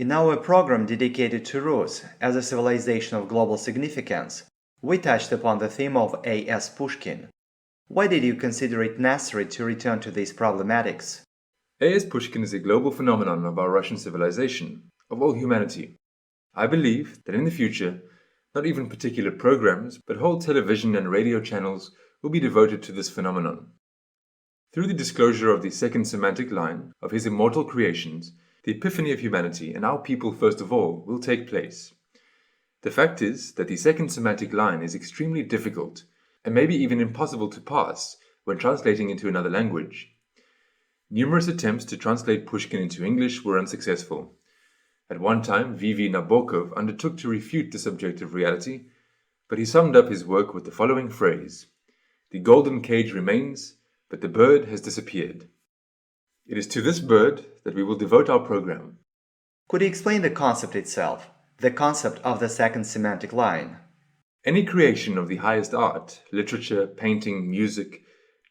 In our program dedicated to Rus as a civilization of global significance, we touched upon the theme of A.S. Pushkin. Why did you consider it necessary to return to these problematics? A.S. Pushkin is a global phenomenon of our Russian civilization, of all humanity. I believe that in the future, not even particular programs, but whole television and radio channels will be devoted to this phenomenon. Through the disclosure of the second semantic line of his immortal creations, the epiphany of humanity and our people first of all will take place. The fact is that the second semantic line is extremely difficult and maybe even impossible to pass when translating into another language. Numerous attempts to translate Pushkin into English were unsuccessful. At one time, V.V. Nabokov undertook to refute this objective reality, but he summed up his work with the following phrase: "The golden cage remains, but the bird has disappeared." It is to this bird that we will devote our program. Could you explain the concept itself, the concept of the second semantic line? Any creation of the highest art, literature, painting, music,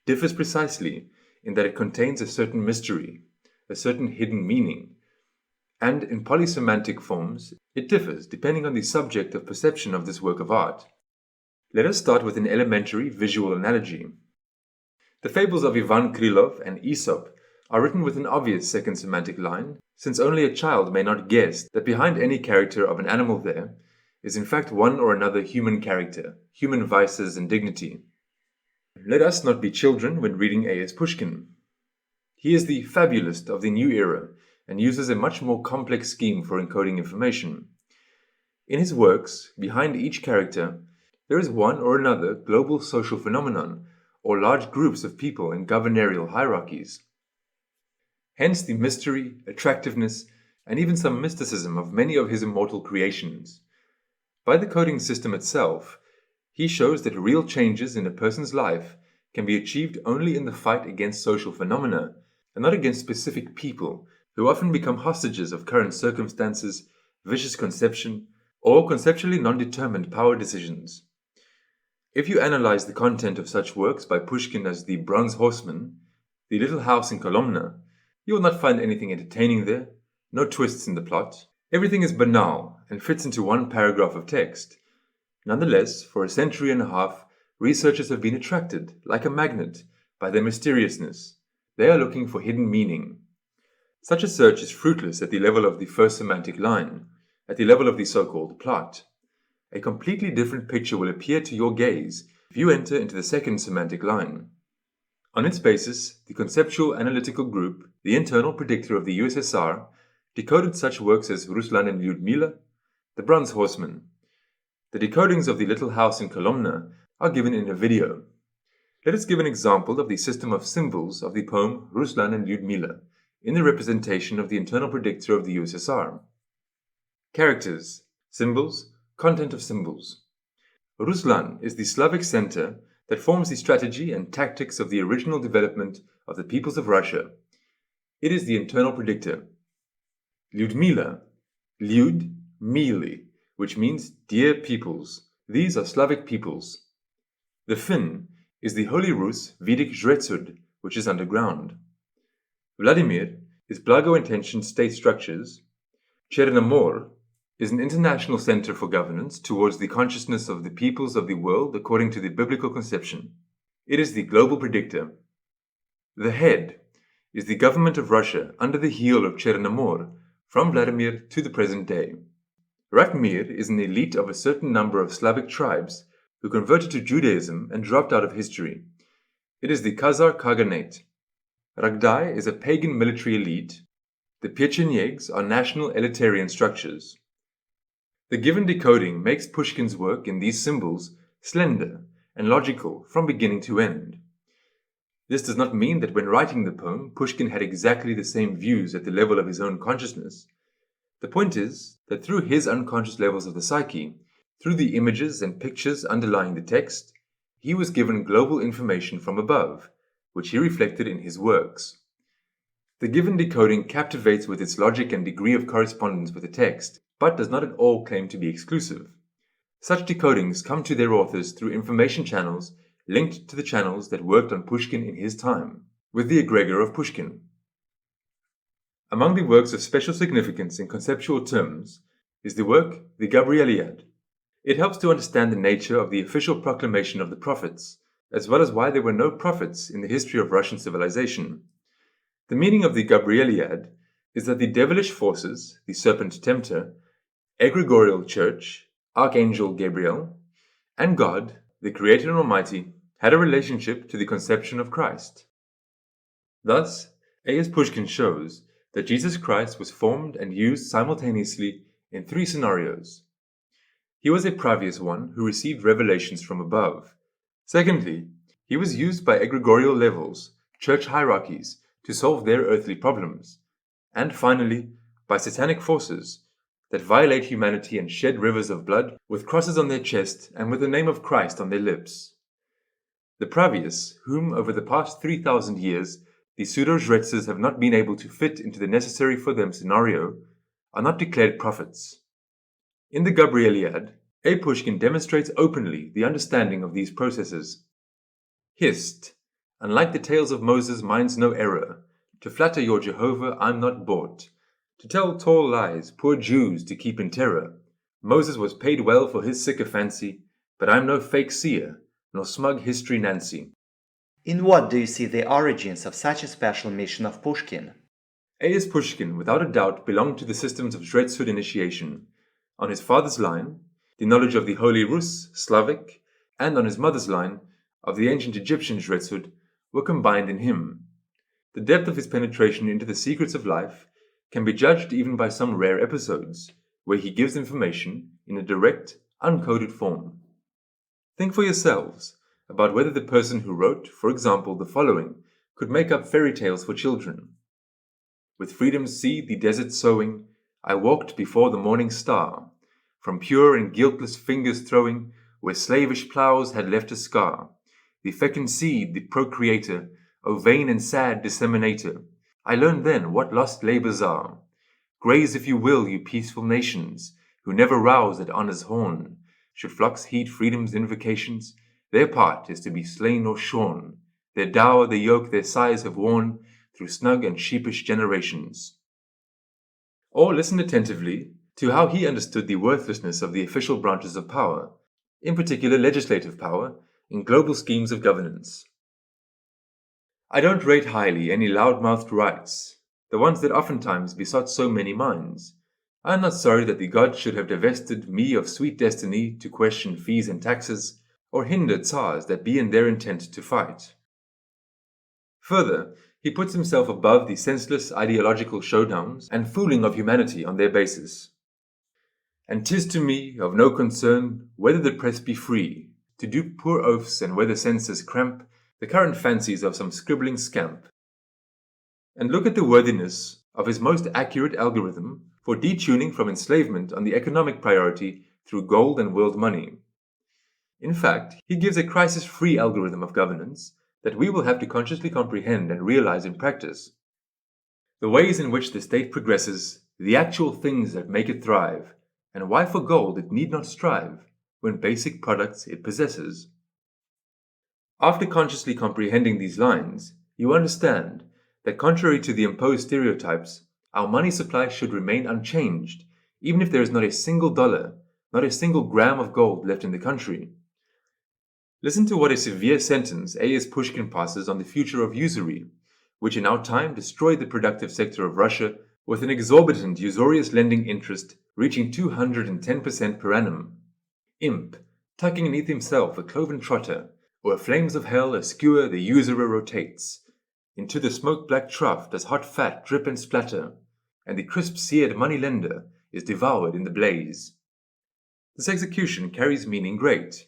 differs precisely in that it contains a certain mystery, a certain hidden meaning, and in polysemantic forms, it differs depending on the subject of perception of this work of art. Let us start with an elementary visual analogy. The fables of Ivan Krylov and Aesop are written with an obvious second semantic line, since only a child may not guess that behind any character of an animal there is in fact one or another human character, human vices and dignity. Let us not be children when reading A.S. Pushkin. He is the fabulist of the new era and uses a much more complex scheme for encoding information. In his works, behind each character, there is one or another global social phenomenon or large groups of people in governorial hierarchies. Hence the mystery, attractiveness, and even some mysticism of many of his immortal creations. By the coding system itself, he shows that real changes in a person's life can be achieved only in the fight against social phenomena and not against specific people who often become hostages of current circumstances, vicious conception, or conceptually non-determined power decisions. If you analyze the content of such works by Pushkin as The Bronze Horseman, The Little House in Kolomna, you will not find anything entertaining there, no twists in the plot. Everything is banal and fits into one paragraph of text. Nonetheless, for a century and a half, researchers have been attracted, like a magnet, by their mysteriousness. They are looking for hidden meaning. Such a search is fruitless at the level of the first semantic line, at the level of the so-called plot. A completely different picture will appear to your gaze if you enter into the second semantic line. On its basis, the conceptual analytical group, the internal predictor of the USSR, decoded such works as Ruslan and Lyudmila, The Bronze Horseman. The decodings of The Little House in Kolomna are given in a video. Let us give an example of the system of symbols of the poem Ruslan and Lyudmila in the representation of the internal predictor of the USSR. Characters, symbols, content of symbols. Ruslan is the Slavic center that forms the strategy and tactics of the original development of the peoples of Russia. It is the internal predictor. Lyudmila, Lyud, Mili, which means dear peoples. These are Slavic peoples. The Finn is the Holy Rus Vedic Zhretsud, which is underground. Vladimir is Blago-intentioned state structures. Chernomor is an international center for governance towards the consciousness of the peoples of the world according to the biblical conception. It is the global predictor. The head is the government of Russia under the heel of Chernomor from Vladimir to the present day. Ratmir is an elite of a certain number of Slavic tribes who converted to Judaism and dropped out of history. It is the Khazar Khaganate. Ragdai is a pagan military elite. The Pechenegs are national elitarian structures. The given decoding makes Pushkin's work in these symbols slender and logical from beginning to end. This does not mean that when writing the poem, Pushkin had exactly the same views at the level of his own consciousness. The point is that through his unconscious levels of the psyche, through the images and pictures underlying the text, he was given global information from above, which he reflected in his works. The given decoding captivates with its logic and degree of correspondence with the text, but does not at all claim to be exclusive. Such decodings come to their authors through information channels linked to the channels that worked on Pushkin in his time, with the egregor of Pushkin. Among the works of special significance in conceptual terms is the work The Gabrieliad. It helps to understand the nature of the official proclamation of the prophets, as well as why there were no prophets in the history of Russian civilization. The meaning of the Gabrieliad is that the devilish forces, the serpent tempter, egregorial church, Archangel Gabriel, and God, the Creator and Almighty, had a relationship to the conception of Christ. Thus, A.S. Pushkin shows that Jesus Christ was formed and used simultaneously in three scenarios. He was a previous one who received revelations from above. Secondly, he was used by egregorial levels, church hierarchies, to solve their earthly problems. And finally, by satanic forces that violate humanity and shed rivers of blood with crosses on their chest and with the name of Christ on their lips. The Pravias, whom over the past 3,000 years the pseudo-Zhretsas have not been able to fit into the necessary for them scenario, are not declared prophets. In the Gabrieliad, A. Pushkin demonstrates openly the understanding of these processes. Hist, unlike the tales of Moses, minds no error. To flatter your Jehovah I'm not bought. To tell tall lies, poor Jews to keep in terror. Moses was paid well for his sycophancy, but I'm no fake seer, nor smug history Nancy. In what do you see the origins of such a special mission of Pushkin? A.S. Pushkin, without a doubt, belonged to the systems of Zhretsud initiation. On his father's line, the knowledge of the Holy Rus, Slavic, and on his mother's line, of the ancient Egyptian Zhretsud, were combined in him. The depth of his penetration into the secrets of life can be judged even by some rare episodes, where he gives information in a direct, uncoded form. Think for yourselves about whether the person who wrote, for example, the following, could make up fairy tales for children. With freedom's seed the desert sowing, I walked before the morning star, from pure and guiltless fingers throwing, where slavish ploughs had left a scar. The fecund seed, the procreator, O vain and sad disseminator, I learned then what lost labours are. Graze if you will, you peaceful nations, who never rouse at honour's horn. Should flocks heed freedom's invocations, their part is to be slain or shorn. Their dower the yoke their sires have worn through snug and sheepish generations. Or listen attentively to how he understood the worthlessness of the official branches of power, in particular legislative power, in global schemes of governance. I don't rate highly any loud-mouthed rights, the ones that oftentimes besot so many minds. I am not sorry that the gods should have divested me of sweet destiny to question fees and taxes, or hinder Tsars that be in their intent to fight. Further, he puts himself above the senseless ideological showdowns and fooling of humanity on their basis. And 'tis to me of no concern whether the press be free, to do poor oaths and whether censors cramp the current fancies of some scribbling scamp. And look at the worthiness of his most accurate algorithm for detuning from enslavement on the economic priority through gold and world money. In fact, he gives a crisis-free algorithm of governance that we will have to consciously comprehend and realize in practice. The ways in which the state progresses, the actual things that make it thrive, and why for gold it need not strive, when basic products it possesses. After consciously comprehending these lines, you understand that contrary to the imposed stereotypes, our money supply should remain unchanged, even if there is not a single dollar, not a single gram of gold left in the country. Listen to what a severe sentence A.S. Pushkin passes on the future of usury, which in our time destroyed the productive sector of Russia with an exorbitant usurious lending interest reaching 210% per annum. Imp, tucking beneath himself a cloven trotter, o'er flames of hell a skewer the usurer rotates. Into the smoke-black trough does hot fat drip and splatter, and the crisp-seared money-lender is devoured in the blaze. This execution carries meaning great.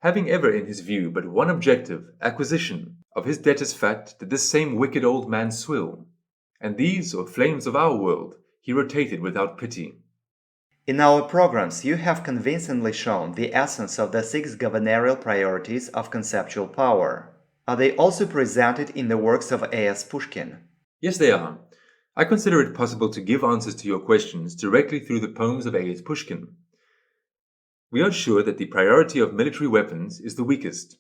Having ever in his view but one objective, acquisition, of his debtor's fat did this same wicked old man swill, and these, or flames of our world, he rotated without pity. In our programs, you have convincingly shown the essence of the 6 governorial priorities of conceptual power. Are they also presented in the works of A.S. Pushkin? Yes, they are. I consider it possible to give answers to your questions directly through the poems of A.S. Pushkin. We are sure that the priority of military weapons is the weakest.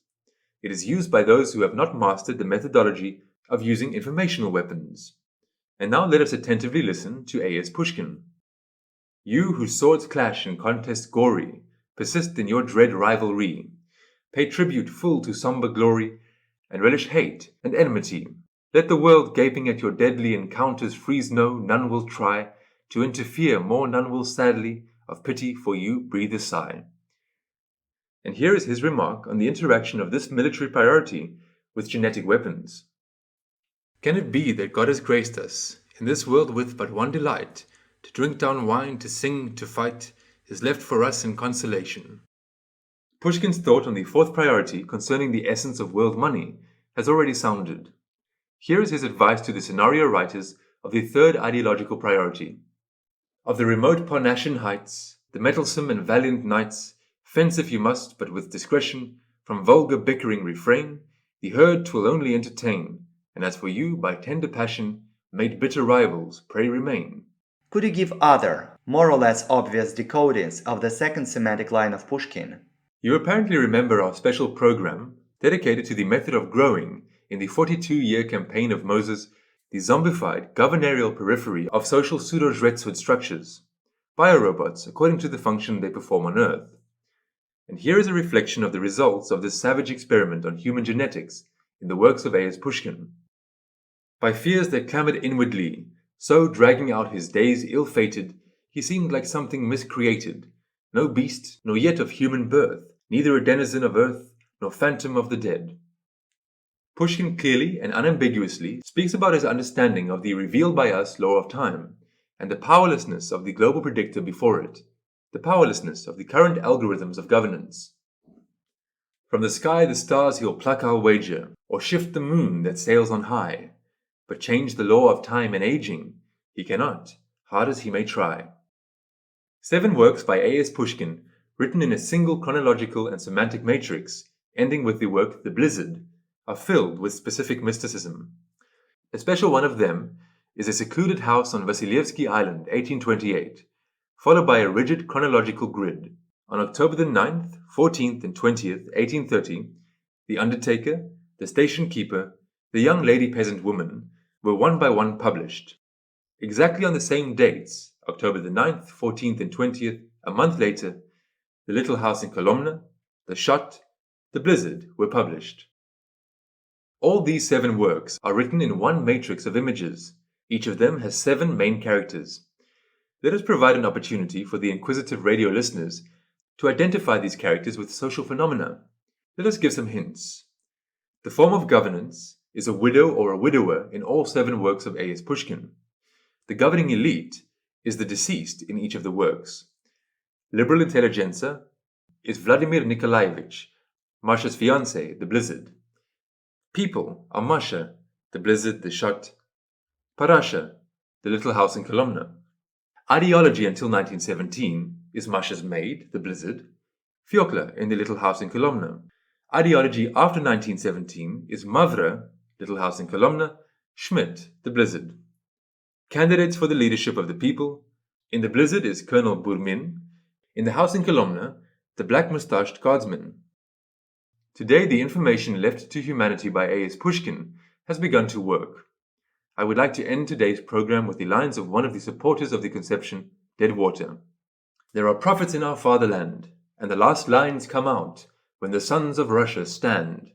It is used by those who have not mastered the methodology of using informational weapons. And now let us attentively listen to A.S. Pushkin. You whose swords clash in contest gory, persist in your dread rivalry, pay tribute full to sombre glory, and relish hate and enmity. Let the world gaping at your deadly encounters freeze none will try to interfere, more none will sadly of pity for you breathe a sigh. And here is his remark on the interaction of this military priority with genetic weapons. Can it be that God has graced us in this world with but one delight, to drink down wine, to sing, to fight, is left for us in consolation? Pushkin's thought on the fourth priority concerning the essence of world money has already sounded. Here is his advice to the scenario writers of the third ideological priority. Of the remote Parnassian heights, the mettlesome and valiant knights, fence if you must, but with discretion, from vulgar bickering refrain, the herd 'twill only entertain, and as for you, by tender passion, made bitter rivals, pray remain. Could you give other, more or less obvious decodings of the second semantic line of Pushkin? You apparently remember our special program dedicated to the method of growing in the 42-year campaign of Moses, the zombified governorial periphery of social pseudo-Zhretzhood structures, biorobots according to the function they perform on Earth. And here is a reflection of the results of this savage experiment on human genetics in the works of A.S. Pushkin. By fears that clamoured inwardly, so dragging out his days ill-fated, he seemed like something miscreated, no beast, nor yet of human birth, neither a denizen of earth, nor phantom of the dead. Pushkin clearly and unambiguously speaks about his understanding of the revealed by us law of time, and the powerlessness of the global predictor before it, the powerlessness of the current algorithms of governance. From the sky the stars he'll pluck our wager, or shift the moon that sails on high, but change the law of time and aging he cannot, hard as he may try. 7 works by A.S. Pushkin, written in a single chronological and semantic matrix, ending with the work The Blizzard, are filled with specific mysticism. A special one of them is A Secluded House on Vasilievsky Island, 1828, followed by a rigid chronological grid. On October the 9th, 14th, and 20th, 1830, The Undertaker, The Station Keeper, The Young Lady Peasant Woman were one by one published. Exactly on the same dates, October the 9th, 14th, and 20th, a month later, The Little House in Kolomna, The Shot, The Blizzard were published. All these 7 works are written in one matrix of images. Each of them has 7 main characters. Let us provide an opportunity for the inquisitive radio listeners to identify these characters with social phenomena. Let us give some hints. The form of governance is a widow or a widower in all 7 works of A.S. Pushkin. The governing elite is the deceased in each of the works. Liberal intelligentsia is Vladimir Nikolaevich, Masha's fiancé, the Blizzard. People are Masha, the Blizzard, the Shot. Parasha, the Little House in Kolomna. Ideology until 1917 is Masha's maid, the Blizzard. Fiokla in the Little House in Kolomna. Ideology after 1917 is Mavra, Little House in Kolomna, Schmidt, the Blizzard. Candidates for the leadership of the people. In the Blizzard is Colonel Burmin. In the House in Kolomna, the black-moustached guardsman. Today, the information left to humanity by A.S. Pushkin has begun to work. I would like to end today's program with the lines of one of the supporters of the conception, Deadwater. There are prophets in our fatherland, and the last lines come out when the sons of Russia stand.